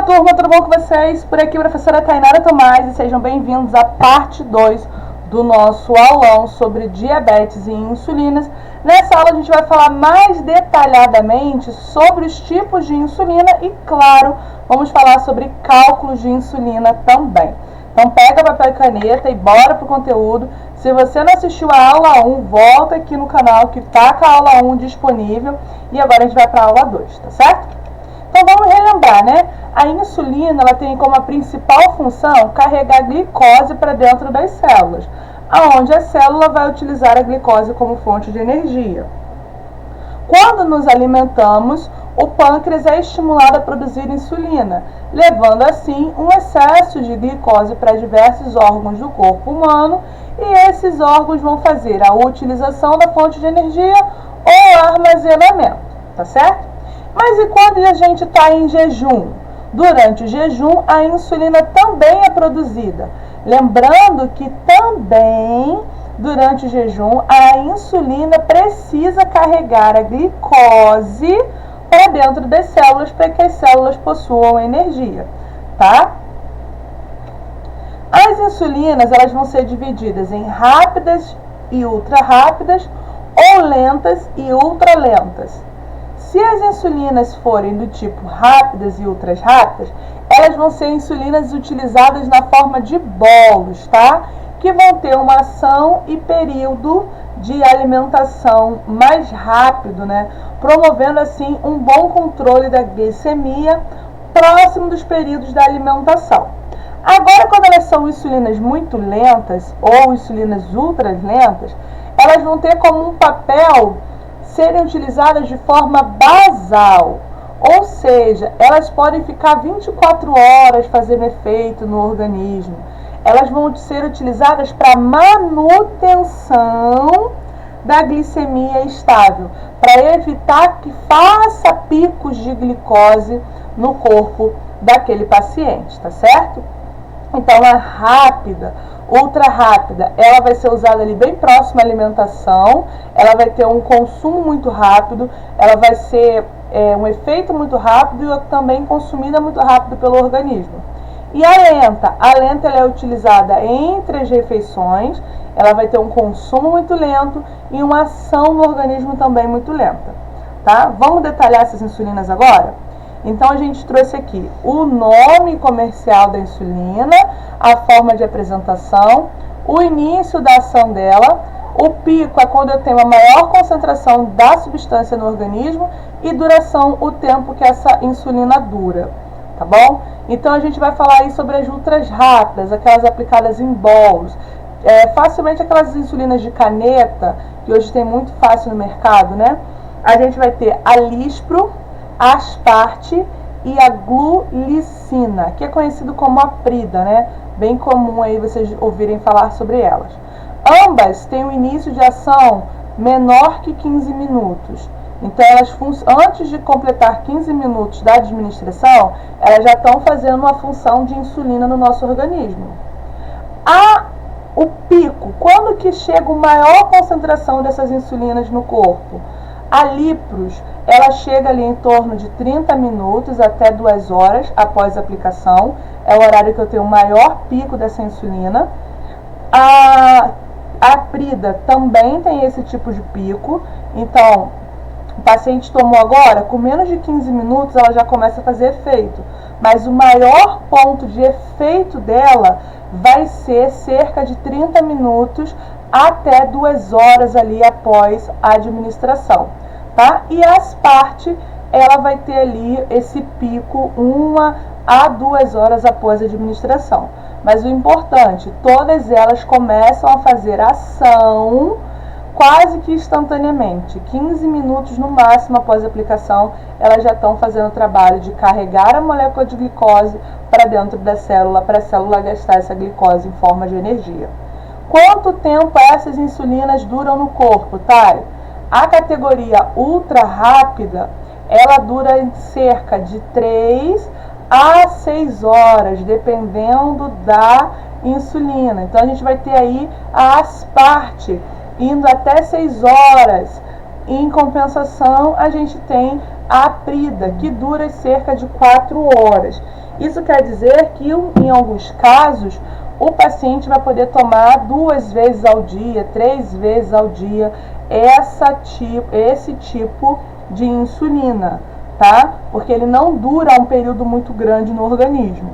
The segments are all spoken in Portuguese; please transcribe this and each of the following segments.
turma, tudo bom com vocês? Por aqui, professora Tainara Tomás, e sejam bem-vindos à parte 2 do nosso aulão sobre diabetes e insulinas. Nessa aula a gente vai falar mais detalhadamente sobre os tipos de insulina e, claro, vamos falar sobre cálculos de insulina também. Então pega papel e caneta e bora pro conteúdo. Se você não assistiu a aula 1, volta aqui no canal que tá com a aula 1 disponível. E agora a gente vai para a aula 2, tá certo? Então vamos relembrar, né? A insulina ela tem como a principal função carregar glicose para dentro das células, aonde a célula vai utilizar a glicose como fonte de energia. Quando nos alimentamos, o pâncreas é estimulado a produzir insulina, levando assim um excesso de glicose para diversos órgãos do corpo humano, e esses órgãos vão fazer a utilização da fonte de energia ou armazenamento, tá certo? Mas e quando a gente está em jejum? Durante o jejum, a insulina também é produzida. Lembrando que também, durante o jejum, a insulina precisa carregar a glicose para dentro das células para que as células possuam energia, tá? As insulinas, elas vão ser divididas em rápidas e ultra rápidas ou lentas e ultra lentas. Se as insulinas forem do tipo rápidas e ultras rápidas, elas vão ser insulinas utilizadas na forma de bolos, tá? Que vão ter uma ação e período de alimentação mais rápido, né? Promovendo assim um bom controle da glicemia próximo dos períodos da alimentação. Agora, quando elas são insulinas muito lentas ou insulinas ultras lentas, elas vão ter como um papel serem utilizadas de forma basal, ou seja, elas podem ficar 24 horas fazendo efeito no organismo. Elas vão ser utilizadas para manutenção da glicemia estável, para evitar que faça picos de glicose no corpo daquele paciente, tá certo? Então, a rápida, ultra rápida, ela vai ser usada ali bem próxima à alimentação, ela vai ter um consumo muito rápido, ela vai ser um efeito muito rápido e também consumida muito rápido pelo organismo. E a lenta ela é utilizada entre as refeições, ela vai ter um consumo muito lento e uma ação no organismo também muito lenta, tá? Vamos detalhar essas insulinas agora? Então, a gente trouxe aqui o nome comercial da insulina, a forma de apresentação, o início da ação dela, o pico é quando eu tenho a maior concentração da substância no organismo e duração, o tempo que essa insulina dura, tá bom? Então, a gente vai falar aí sobre as ultras rápidas, aquelas aplicadas em bolos, facilmente aquelas insulinas de caneta, que hoje tem muito fácil no mercado, né? A gente vai ter a Lispro, Asparte e a glulicina, que é conhecido como Aprida, né? Bem comum aí vocês ouvirem falar sobre elas. Ambas têm um início de ação menor que 15 minutos. Então, elas antes de completar 15 minutos da administração, elas já estão fazendo uma função de insulina no nosso organismo. O pico, quando que chega a maior concentração dessas insulinas no corpo? A Lipros, ela chega ali em torno de 30 minutos até 2 horas após a aplicação. É o horário que eu tenho o maior pico dessa insulina. A Aprida também tem esse tipo de pico. Então, o paciente tomou agora, com menos de 15 minutos, ela já começa a fazer efeito. Mas o maior ponto de efeito dela vai ser cerca de 30 minutos até 2 horas ali após a administração, tá? E a Asparte, ela vai ter ali esse pico 1 a 2 horas após a administração. Mas o importante, todas elas começam a fazer ação quase que instantaneamente, 15 minutos no máximo após a aplicação, elas já estão fazendo o trabalho de carregar a molécula de glicose para dentro da célula, para a célula gastar essa glicose em forma de energia. Quanto tempo essas insulinas duram no corpo, tá? A categoria ultra rápida, ela dura em cerca de 3 a 6 horas, dependendo da insulina. Então, a gente vai ter aí a Asparte, indo até 6 horas. Em compensação, a gente tem aprida, que dura cerca de 4 horas. Isso quer dizer que, em alguns casos, o paciente vai poder tomar 2 vezes ao dia, 3 vezes ao dia, esse tipo de insulina, tá? Porque ele não dura um período muito grande no organismo.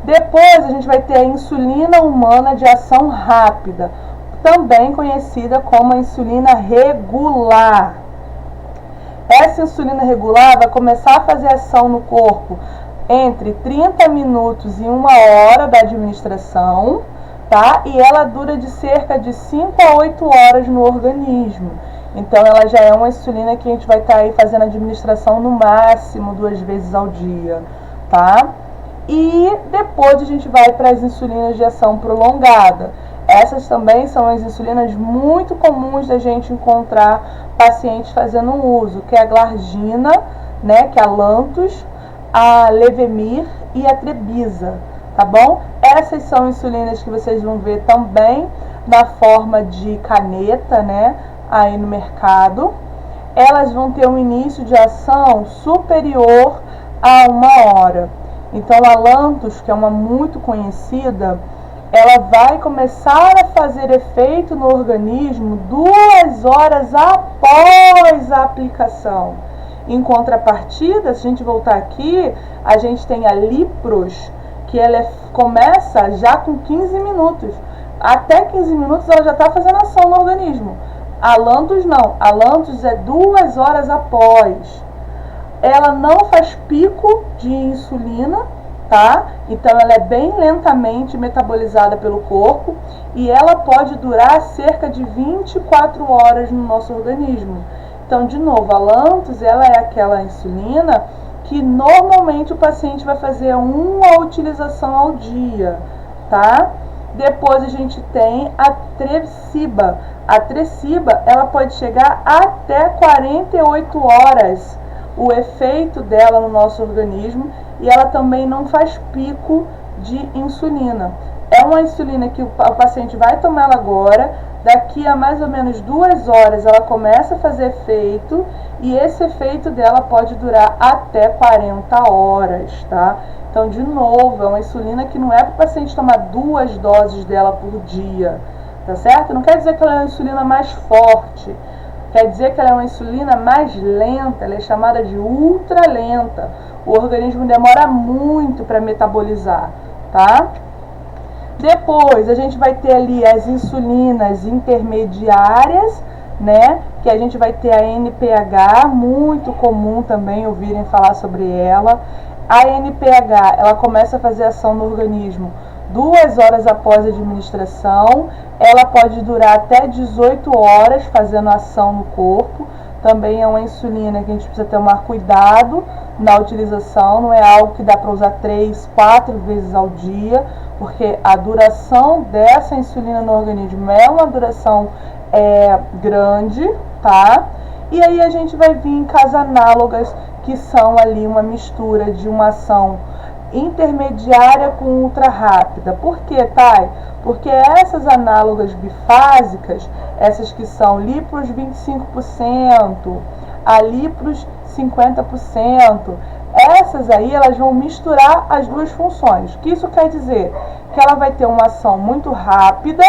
Depois a gente vai ter a insulina humana de ação rápida, também conhecida como a insulina regular. Essa insulina regular vai começar a fazer ação no corpo entre 30 minutos e 1 hora da administração, tá? E ela dura de cerca de 5 a 8 horas no organismo. Então ela já é uma insulina que a gente vai estar aí fazendo administração no máximo 2 vezes ao dia, tá? E depois a gente vai para as insulinas de ação prolongada. Essas também são as insulinas muito comuns da gente encontrar pacientes fazendo uso, que é a Glargina, né, que é a Lantus, a Levemir e a Trebisa, tá bom? Essas são insulinas que vocês vão ver também na forma de caneta, né, aí no mercado. Elas vão ter um início de ação superior a 1 hora. Então a Lantus, que é uma muito conhecida, ela vai começar a fazer efeito no organismo 2 horas após a aplicação. Em contrapartida, se a gente voltar aqui, a gente tem a Lipros, que ela começa já com 15 minutos. Até 15 minutos ela já está fazendo ação no organismo. A Lantus não. A Lantus é 2 horas após. Ela não faz pico de insulina, tá? Então ela é bem lentamente metabolizada pelo corpo e ela pode durar cerca de 24 horas no nosso organismo. Então, de novo, a Lantus, ela é aquela insulina que normalmente o paciente vai fazer 1 utilização ao dia, tá? Depois a gente tem a Tresiba. A Tresiba, ela pode chegar até 48 horas o efeito dela no nosso organismo e ela também não faz pico de insulina. É uma insulina que o paciente vai tomar ela agora, daqui a mais ou menos 2 horas ela começa a fazer efeito e esse efeito dela pode durar até 40 horas, tá? Então, de novo, é uma insulina que não é para o paciente tomar 2 doses dela por dia, tá certo? Não quer dizer que ela é uma insulina mais forte, quer dizer que ela é uma insulina mais lenta, ela é chamada de ultra lenta. O organismo demora muito para metabolizar, tá? Depois a gente vai ter ali as insulinas intermediárias, né? Que a gente vai ter a NPH, muito comum também ouvirem falar sobre ela. A NPH, ela começa a fazer ação no organismo 2 horas após a administração. Ela pode durar até 18 horas fazendo ação no corpo. Também é uma insulina que a gente precisa tomar cuidado na utilização. Não é algo que dá para usar 3, 4 vezes ao dia, porque a duração dessa insulina no organismo é uma duração grande, tá? E aí a gente vai vir com as análogas, que são ali uma mistura de uma ação intermediária com ultra rápida. Por que, Thay? Porque essas análogas bifásicas, essas que são Lipros 25%, a Lipros 50%, essas aí elas vão misturar as duas funções. O que isso quer dizer? Que ela vai ter uma ação muito rápida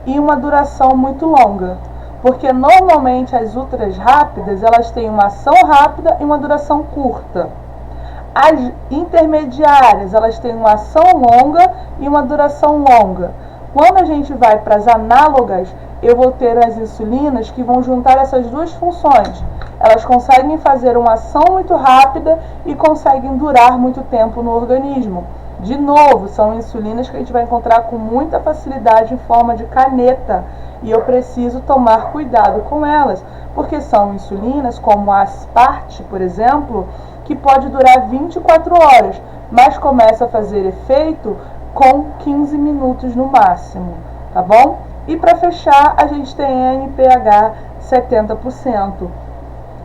e uma duração muito longa. Porque normalmente as ultras rápidas, elas têm uma ação rápida e uma duração curta. As intermediárias, elas têm uma ação longa e uma duração longa. Quando a gente vai para as análogas, eu vou ter as insulinas que vão juntar essas duas funções. Elas conseguem fazer uma ação muito rápida e conseguem durar muito tempo no organismo. De novo, são insulinas que a gente vai encontrar com muita facilidade em forma de caneta. E eu preciso tomar cuidado com elas, porque são insulinas como a Asparte, por exemplo, que pode durar 24 horas, mas começa a fazer efeito com 15 minutos no máximo, tá bom? E para fechar, a gente tem a NPH 70%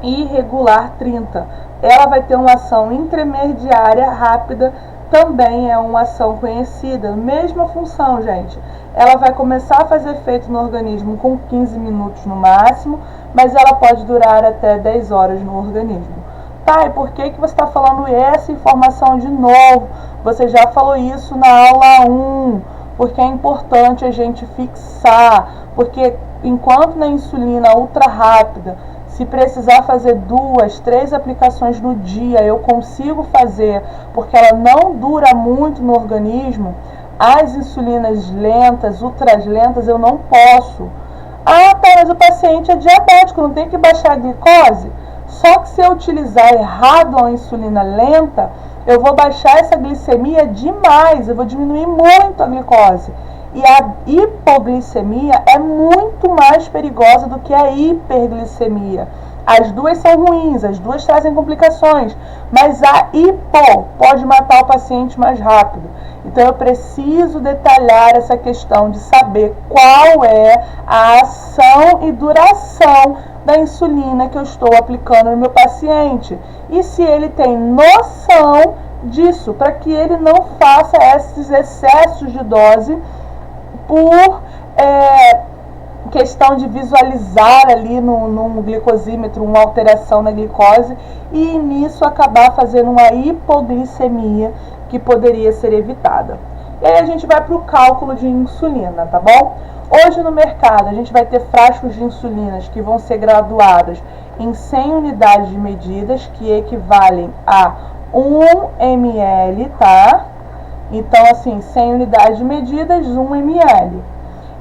e regular 30%. Ela vai ter uma ação intermediária rápida também é uma ação conhecida, mesma função, gente. Ela vai começar a fazer efeito no organismo com 15 minutos no máximo, mas ela pode durar até 10 horas no organismo. Tá, e por que você está falando essa informação de novo? Você já falou isso na aula 1, porque é importante a gente fixar, porque enquanto na insulina ultra rápida, se precisar fazer 2, 3 aplicações no dia, eu consigo fazer, porque ela não dura muito no organismo. As insulinas lentas, ultras lentas, eu não posso. Ah, tá, mas o paciente é diabético, não tem que baixar a glicose? Só que se eu utilizar errado a insulina lenta, eu vou baixar essa glicemia demais, eu vou diminuir muito a glicose. E a hipoglicemia é muito mais perigosa do que a hiperglicemia. As duas são ruins, as duas trazem complicações, mas a hipo pode matar o paciente mais rápido. Então eu preciso detalhar essa questão de saber qual é a ação e duração da insulina que eu estou aplicando no meu paciente. E se ele tem noção disso, para que ele não faça esses excessos de dose por questão de visualizar ali no glicosímetro uma alteração na glicose e nisso acabar fazendo uma hipoglicemia que poderia ser evitada. E aí a gente vai para o cálculo de insulina, tá bom? Hoje no mercado a gente vai ter frascos de insulinas que vão ser graduadas em 100 unidades de medidas, que equivalem a 1 ml, tá? Então, assim, 100 unidades de medidas, 1 ml.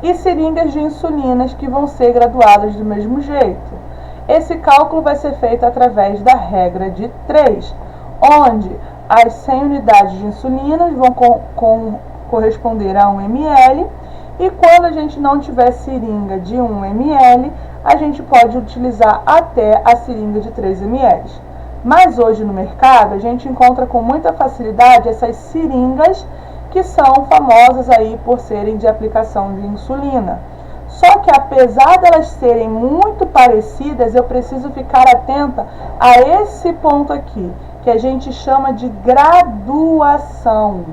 E seringas de insulinas que vão ser graduadas do mesmo jeito. Esse cálculo vai ser feito através da regra de 3, onde as 100 unidades de insulinas vão corresponder a 1 ml, e quando a gente não tiver seringa de 1 ml, a gente pode utilizar até a seringa de 3 ml. Mas hoje no mercado a gente encontra com muita facilidade essas seringas que são famosas aí por serem de aplicação de insulina. Só que apesar delas serem muito parecidas, eu preciso ficar atenta a esse ponto aqui, que a gente chama de graduação.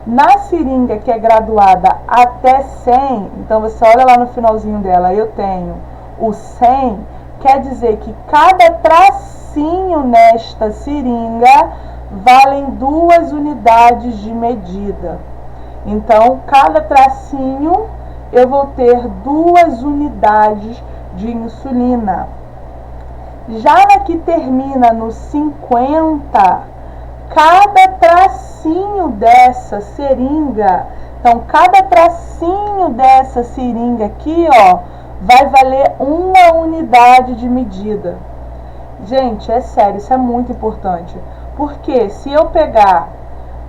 Na seringa que é graduada até 100, então você olha lá no finalzinho dela, eu tenho o 100, quer dizer que cada tracinho nesta seringa valem 2 unidades de medida. Então, cada tracinho eu vou ter 2 unidades de insulina. Já na que termina no 50, cada tracinho dessa seringa, então cada tracinho dessa seringa aqui, ó, vai valer 1 unidade de medida. Gente, é sério, isso é muito importante. Porque se eu pegar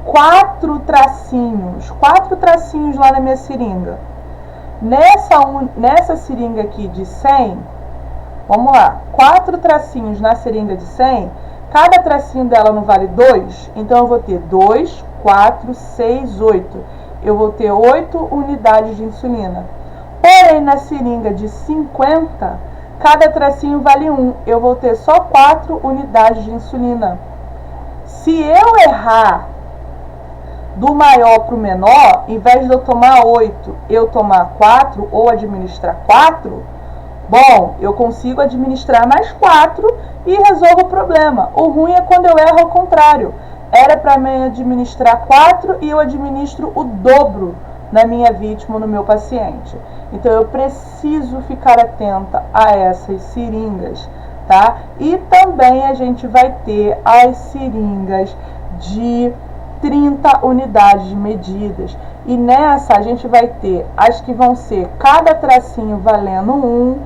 4 tracinhos lá na minha seringa, nessa seringa aqui de 100, vamos lá, 4 tracinhos na seringa de 100, cada tracinho dela não vale 2, então eu vou ter 2, 4, 6, 8. Eu vou ter 8 unidades de insulina. Porém, na seringa de 50, cada tracinho vale 1. Eu vou ter só 4 unidades de insulina. Se eu errar do maior para o menor, em vez de eu tomar 8, eu tomar 4 ou administrar 4, bom, eu consigo administrar mais 4 e resolvo o problema. O ruim é quando eu erro ao contrário. Era para mim administrar 4 e eu administro o dobro na minha vítima, no meu paciente. Então eu preciso ficar atenta a essas seringas, tá? E também a gente vai ter as seringas de 30 unidades de medidas. E nessa a gente vai ter as que vão ser cada tracinho valendo 1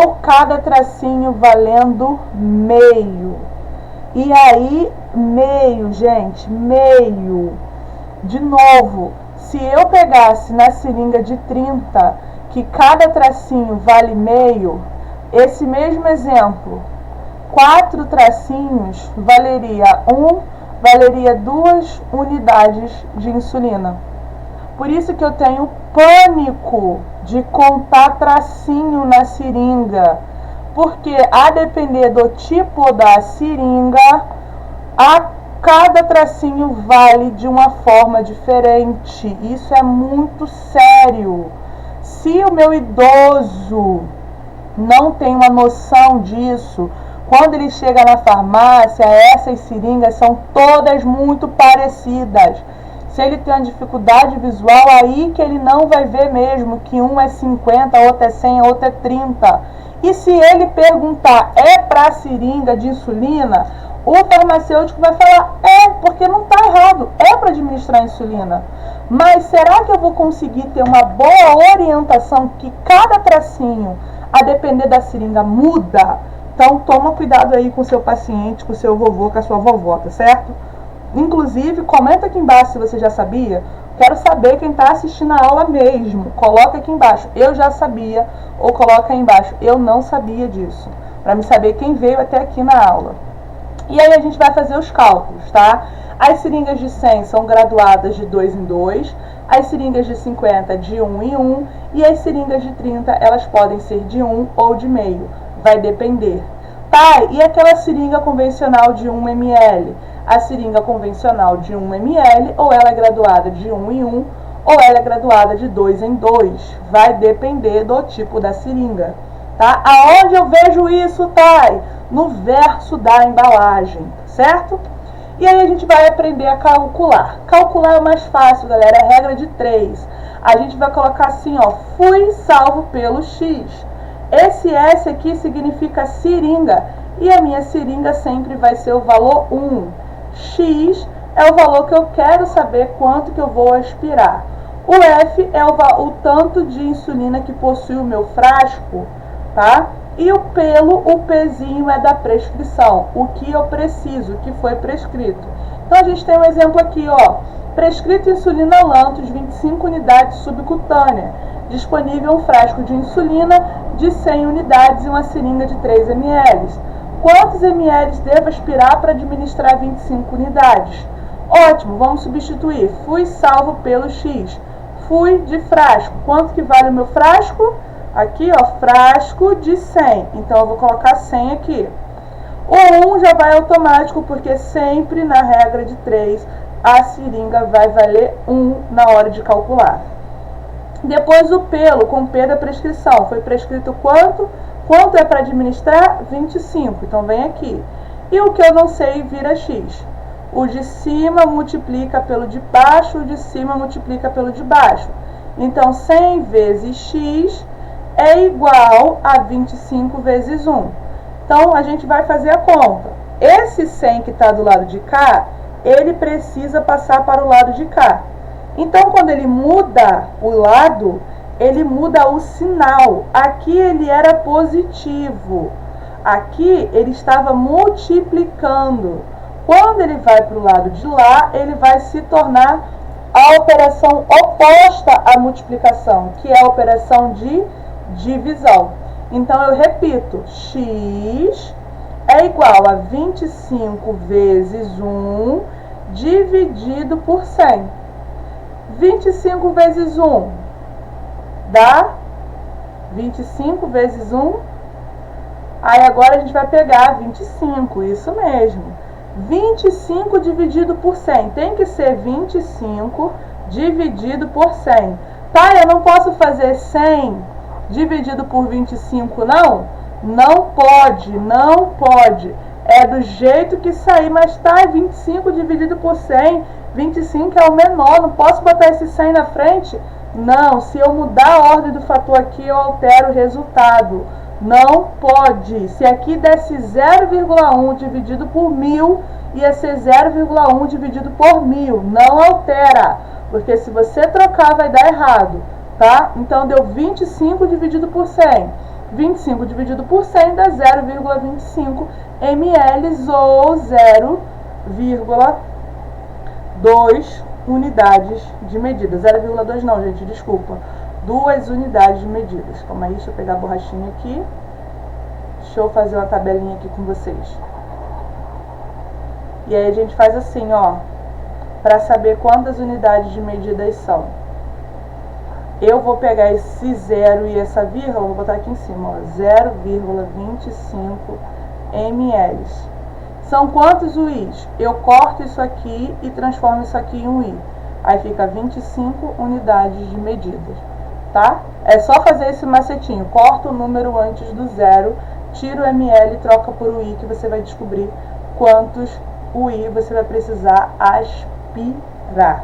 ou cada tracinho valendo meio. E aí, meio, gente, meio. De novo, se eu pegasse na seringa de 30, que cada tracinho vale meio, esse mesmo exemplo, 4 tracinhos valeria 2 unidades de insulina. Por isso que eu tenho pânico de contar tracinho na seringa, porque a depender do tipo da seringa, Cada tracinho vale de uma forma diferente. Isso é muito sério. Se o meu idoso não tem uma noção disso, quando ele chega na farmácia, essas seringas são todas muito parecidas. Se ele tem uma dificuldade visual, aí que ele não vai ver mesmo que um é 50, outro é 100, outro é 30. E se ele perguntar, é para seringa de insulina, o farmacêutico vai falar, porque não está errado, é para administrar insulina. Mas será que eu vou conseguir ter uma boa orientação que cada tracinho, a depender da seringa, muda? Então toma cuidado aí com o seu paciente, com o seu vovô, com a sua vovó, tá certo? Inclusive, comenta aqui embaixo se você já sabia. Quero saber quem está assistindo a aula mesmo. Coloca aqui embaixo, eu já sabia, ou coloca aí embaixo, eu não sabia disso. Para me saber quem veio até aqui na aula. E aí a gente vai fazer os cálculos, tá? As seringas de 100 são graduadas de 2 em 2, as seringas de 50 de 1 em 1 e as seringas de 30 elas podem ser de 1 ou de meio, vai depender. Tá, e aquela seringa convencional de 1 ml? A seringa convencional de 1 ml, ou ela é graduada de 1 em 1, ou ela é graduada de 2 em 2, vai depender do tipo da seringa. Tá? Aonde eu vejo isso, Thay? No verso da embalagem, certo? E aí a gente vai aprender a calcular. Calcular é o mais fácil, galera, é a regra de 3. A gente vai colocar assim, ó, fui salvo pelo X. Esse S aqui significa seringa, e a minha seringa sempre vai ser o valor 1. X é o valor que eu quero saber quanto que eu vou aspirar. O F é o tanto de insulina que possui o meu frasco, tá? E o Pzinho é da prescrição, o que eu preciso, o que foi prescrito. Então a gente tem um exemplo aqui, ó. Prescrito insulina Lantus, 25 unidades subcutânea. Disponível um frasco de insulina de 100 unidades e uma seringa de 3 ml. Quantos ml devo aspirar para administrar 25 unidades? Ótimo, vamos substituir. Fui salvo pelo X. Fui de frasco. Quanto que vale o meu frasco? Aqui, ó, frasco de 100. Então, eu vou colocar 100 aqui. O 1 já vai automático, porque sempre na regra de 3, a seringa vai valer 1 na hora de calcular. Depois, o pelo, com P da prescrição. Foi prescrito quanto? Quanto é para administrar? 25. Então, vem aqui. E o que eu não sei vira X. O de cima multiplica pelo de baixo, o de cima multiplica pelo de baixo. Então, 100 vezes X é igual a 25 vezes 1. Então, a gente vai fazer a conta. Esse 100 que está do lado de cá, ele precisa passar para o lado de cá. Então, quando ele muda o lado, ele muda o sinal. Aqui ele era positivo. Aqui ele estava multiplicando. Quando ele vai para o lado de lá, ele vai se tornar a operação oposta à multiplicação, que é a operação de divisão. Então, eu repito, X é igual a 25 vezes 1 dividido por 100. 25 vezes 1 dá 25 vezes 1. Aí, agora a gente vai pegar 25, isso mesmo. 25 dividido por 100. Tem que ser 25 dividido por 100. Tá, eu não posso fazer 100 dividido por 25, não? Não pode, não pode. É do jeito que sair, mas tá, 25 dividido por 100. 25 é o menor, não posso botar esse 100 na frente? Não, se eu mudar a ordem do fator aqui, eu altero o resultado. Não pode. Se aqui desse 0,1 dividido por 1000, ia ser 0,1 dividido por 1000. Não altera, porque se você trocar vai dar errado, tá? Então, deu 25 dividido por 100. 25 dividido por 100 dá 0,25 ml ou 0,2 unidades de medida. 0,2 não, gente, desculpa. 2 unidades de medidas. Calma aí, deixa eu pegar a borrachinha aqui. Deixa eu fazer uma tabelinha aqui com vocês. E aí a gente faz assim, ó, para saber quantas unidades de medidas são. Eu vou pegar esse 0 e essa vírgula, vou botar aqui em cima, ó, 0,25 ml. São quantos U's? Eu corto isso aqui e transformo isso aqui em um I. Aí fica 25 unidades de medidas, tá? É só fazer esse macetinho. Corta o número antes do zero, tira o ml e troca por UI, que você vai descobrir quantos UI você vai precisar aspirar,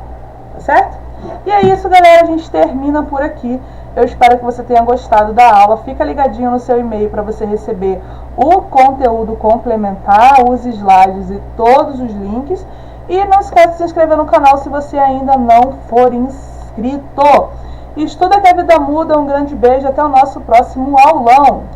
tá certo? E é isso, galera. A gente termina por aqui. Eu espero que você tenha gostado da aula. Fica ligadinho no seu e-mail para você receber o conteúdo complementar, os slides e todos os links. E não esquece de se inscrever no canal se você ainda não for inscrito. Estuda que a vida muda. Um grande beijo. Até o nosso próximo aulão.